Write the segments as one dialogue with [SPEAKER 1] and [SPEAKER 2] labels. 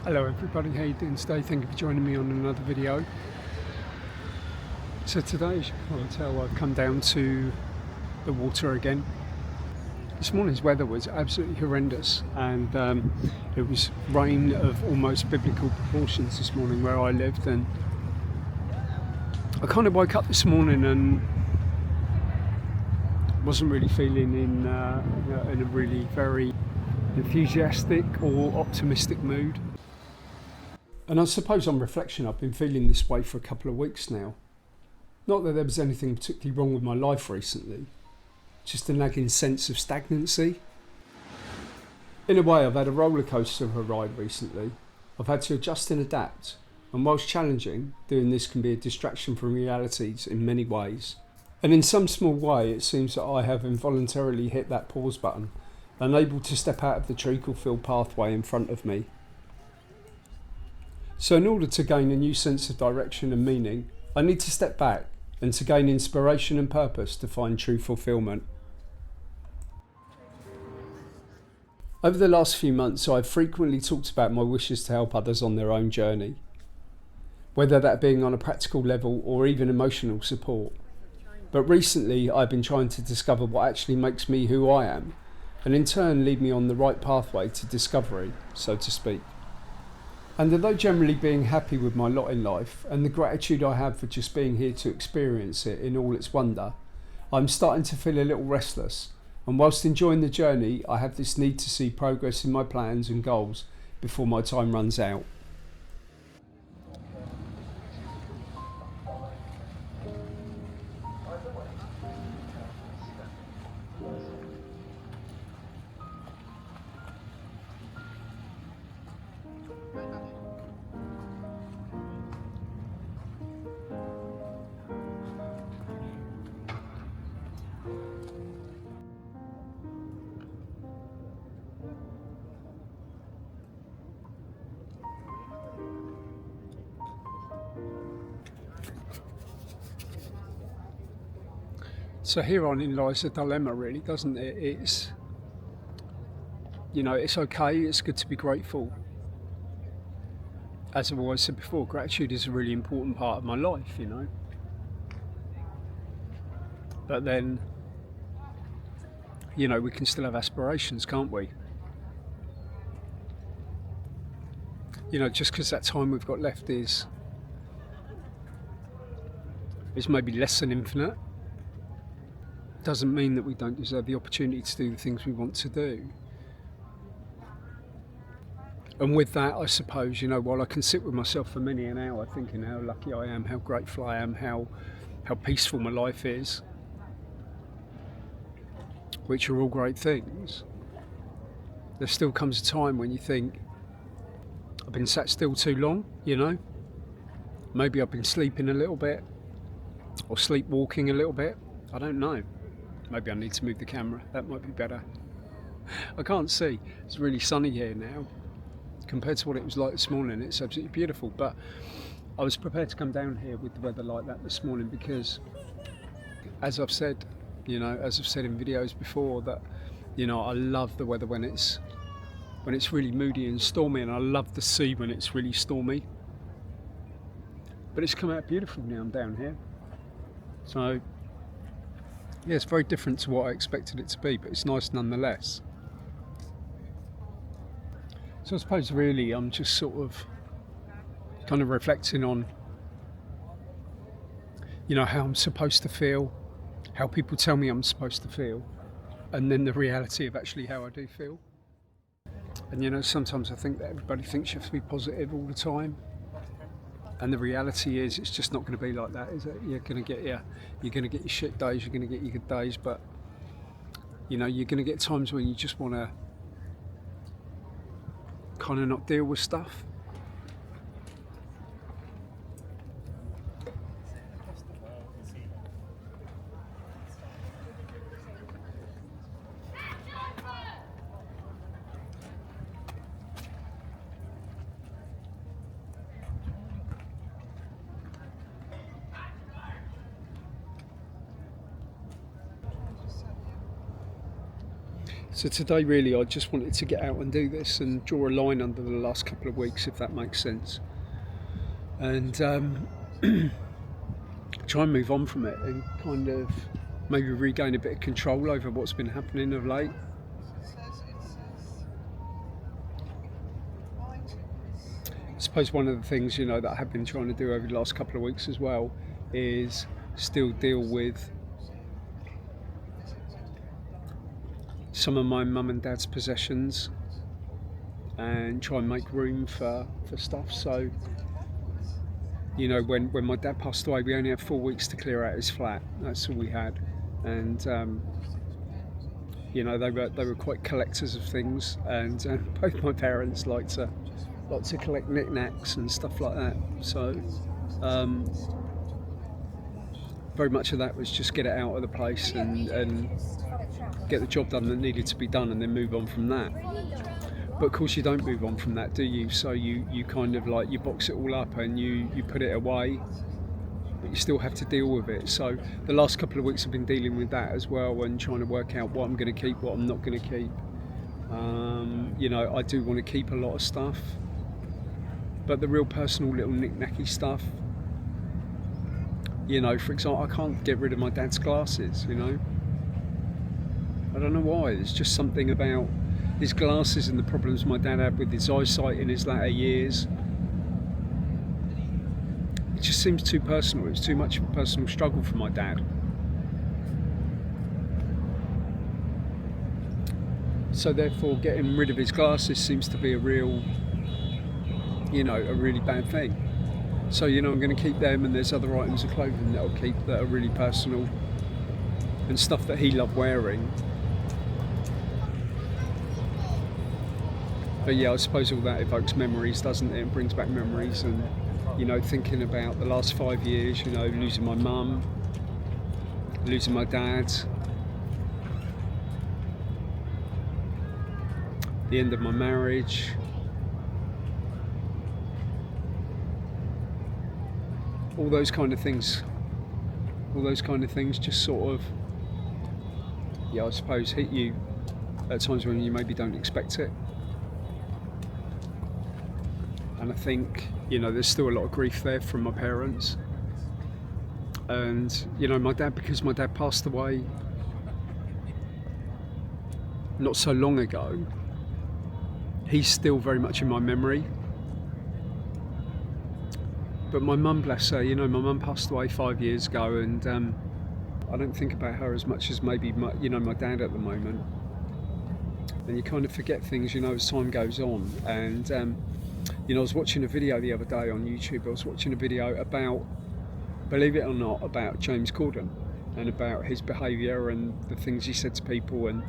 [SPEAKER 1] Hello everybody, how you doing today? Thank you for joining me on another video. So today, as you can probably tell, I've come down to the water again. This morning's weather was absolutely horrendous, and it was rain of almost biblical proportions this morning where I lived, and I kind of woke up this morning and wasn't really feeling in a really very enthusiastic or optimistic mood. And I suppose on reflection, I've been feeling this way for a couple of weeks now. Not that there was anything particularly wrong with my life recently, just a nagging sense of stagnancy. In a way, I've had a roller coaster of a ride recently. I've had to adjust and adapt, and whilst challenging, doing this can be a distraction from realities in many ways. And in some small way, it seems that I have involuntarily hit that pause button, unable to step out of the treacle-filled pathway in front of me. So in order to gain a new sense of direction and meaning, I need to step back and to gain inspiration and purpose to find true fulfillment. Over the last few months, I've frequently talked about my wishes to help others on their own journey, whether that being on a practical level or even emotional support. But recently, I've been trying to discover what actually makes me who I am, and in turn lead me on the right pathway to discovery, so to speak. And although generally being happy with my lot in life and the gratitude I have for just being here to experience it in all its wonder, I'm starting to feel a little restless, and whilst enjoying the journey, I have this need to see progress in my plans and goals before my time runs out. So herein lies a dilemma, really, doesn't it? It's okay, it's good to be grateful. As I've always said before, gratitude is a really important part of my life, But then, we can still have aspirations, can't we? Just because that time we've got left is maybe less than infinite, doesn't mean that we don't deserve the opportunity to do the things we want to do. And with that, I suppose, while I can sit with myself for many an hour thinking how lucky I am, how grateful I am, how peaceful my life is, which are all great things, there still comes a time when you think, I've been sat still too long, Maybe I've been sleeping a little bit, or sleepwalking a little bit. I don't know. Maybe I need to move the camera. That might be better. I can't see. It's really sunny here now. Compared to what it was like this morning, it's absolutely beautiful. But I was prepared to come down here with the weather like that this morning because, as I've said, in videos before, that, I love the weather when it's really moody and stormy, and I love the sea when it's really stormy. But it's come out beautiful now I'm down here. So, yeah, it's very different to what I expected it to be, but it's nice nonetheless. So I suppose really I'm just sort of kind of reflecting on, how I'm supposed to feel, how people tell me I'm supposed to feel, and then the reality of actually how I do feel. And sometimes I think that everybody thinks you have to be positive all the time. And the reality is, it's just not going to be like that, is it? You're going to get your shit days, you're going to get your good days, but you're going to get times when you just want to kind of not deal with stuff. So today really I just wanted to get out and do this and draw a line under the last couple of weeks, if that makes sense, and try and move on from it and kind of maybe regain a bit of control over what's been happening of late. I suppose one of the things, you know, that I have been trying to do over the last couple of weeks as well is still deal with some of my mum and dad's possessions and try and make room for stuff. So, you know, when my dad passed away, we only had 4 weeks to clear out his flat. That's all we had. And you know, they were quite collectors of things, and both my parents like to collect knickknacks and stuff like that. So very much of that was just get it out of the place and get the job done that needed to be done, and then move on from that. But of course you don't move on from that, do you? So you kind of like, you box it all up and you put it away, but you still have to deal with it. So the last couple of weeks I've been dealing with that as well, and trying to work out what I'm going to keep, what I'm not going to keep. You know, I do want to keep a lot of stuff, but the real personal little knick-knacky stuff, you know, for example, I can't get rid of my dad's glasses, you know. I don't know why, there's just something about his glasses and the problems my dad had with his eyesight in his latter years. It just seems too personal. It's too much of a personal struggle for my dad. So therefore getting rid of his glasses seems to be a real, you know, a really bad thing. So, you know, I'm going to keep them, and there's other items of clothing that I'll keep that are really personal and stuff that he loved wearing. But yeah, I suppose all that evokes memories, doesn't it? It brings back memories, and, you know, thinking about the last 5 years, you know, losing my mum, losing my dad, the end of my marriage, all those kind of things just sort of, yeah, I suppose hit you at times when you maybe don't expect it. And I think, you know, there's still a lot of grief there from my parents. And, you know, my dad, because my dad passed away not so long ago, he's still very much in my memory. But my mum, bless her, you know, my mum passed away 5 years ago, and I don't think about her as much as maybe my dad at the moment. And you kind of forget things, you know, as time goes on. And you know, I was watching a video the other day on YouTube. I was watching a video about, believe it or not, about James Corden and about his behaviour and the things he said to people, and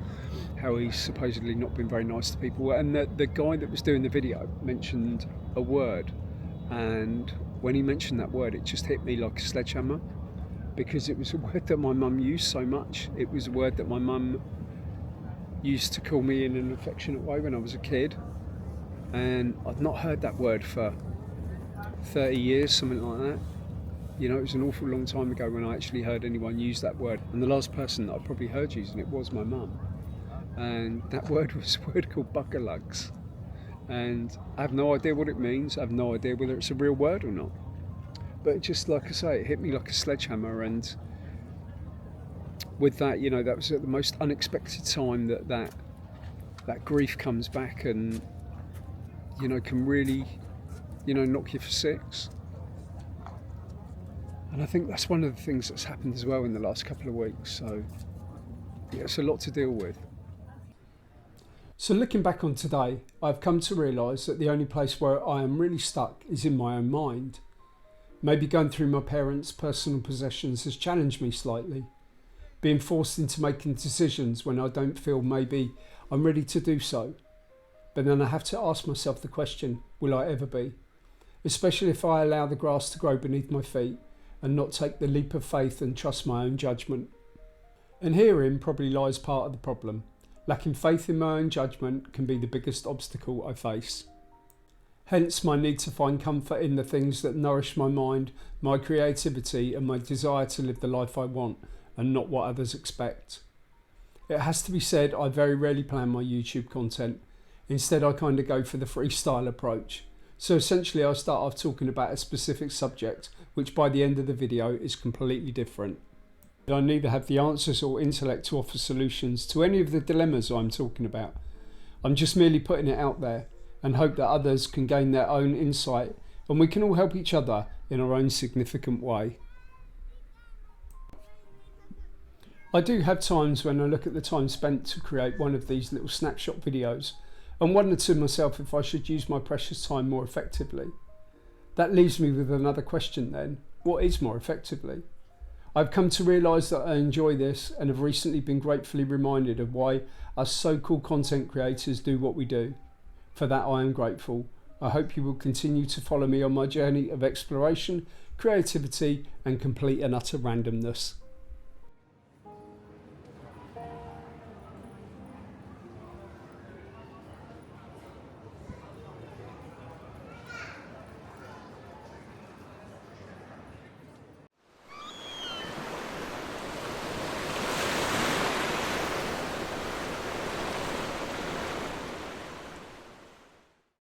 [SPEAKER 1] how he's supposedly not been very nice to people. And the guy that was doing the video mentioned a word, and when he mentioned that word, it just hit me like a sledgehammer, because it was a word that my mum used so much. It was a word that my mum used to call me in an affectionate way when I was a kid, and I'd not heard that word for 30 years, something like that. You know, it was an awful long time ago when I actually heard anyone use that word, and the last person that I probably heard using it was my mum, and that word was a word called Buggerlugs. And I have no idea what it means. I have no idea whether it's a real word or not. But just like I say, it hit me like a sledgehammer. And with that, you know, that was at the most unexpected time that grief comes back, and, you know, can really, you know, knock you for six. And I think that's one of the things that's happened as well in the last couple of weeks. So yeah, it's a lot to deal with. So looking back on today, I've come to realise that the only place where I am really stuck is in my own mind. Maybe going through my parents' personal possessions has challenged me slightly. Being forced into making decisions when I don't feel maybe I'm ready to do so. But then I have to ask myself the question, will I ever be? Especially if I allow the grass to grow beneath my feet and not take the leap of faith and trust my own judgment. And herein probably lies part of the problem. Lacking faith in my own judgment can be the biggest obstacle I face. Hence my need to find comfort in the things that nourish my mind, my creativity, and my desire to live the life I want and not what others expect. It has to be said, I very rarely plan my YouTube content. Instead, I kind of go for the freestyle approach. So essentially, I start off talking about a specific subject, which by the end of the video is completely different. I neither have the answers or intellect to offer solutions to any of the dilemmas I'm talking about. I'm just merely putting it out there and hope that others can gain their own insight and we can all help each other in our own significant way. I do have times when I look at the time spent to create one of these little snapshot videos and wonder to myself if I should use my precious time more effectively. That leaves me with another question then: what is more effectively? I've come to realise that I enjoy this and have recently been gratefully reminded of why us so-called content creators do what we do. For that I am grateful. I hope you will continue to follow me on my journey of exploration, creativity and complete and utter randomness.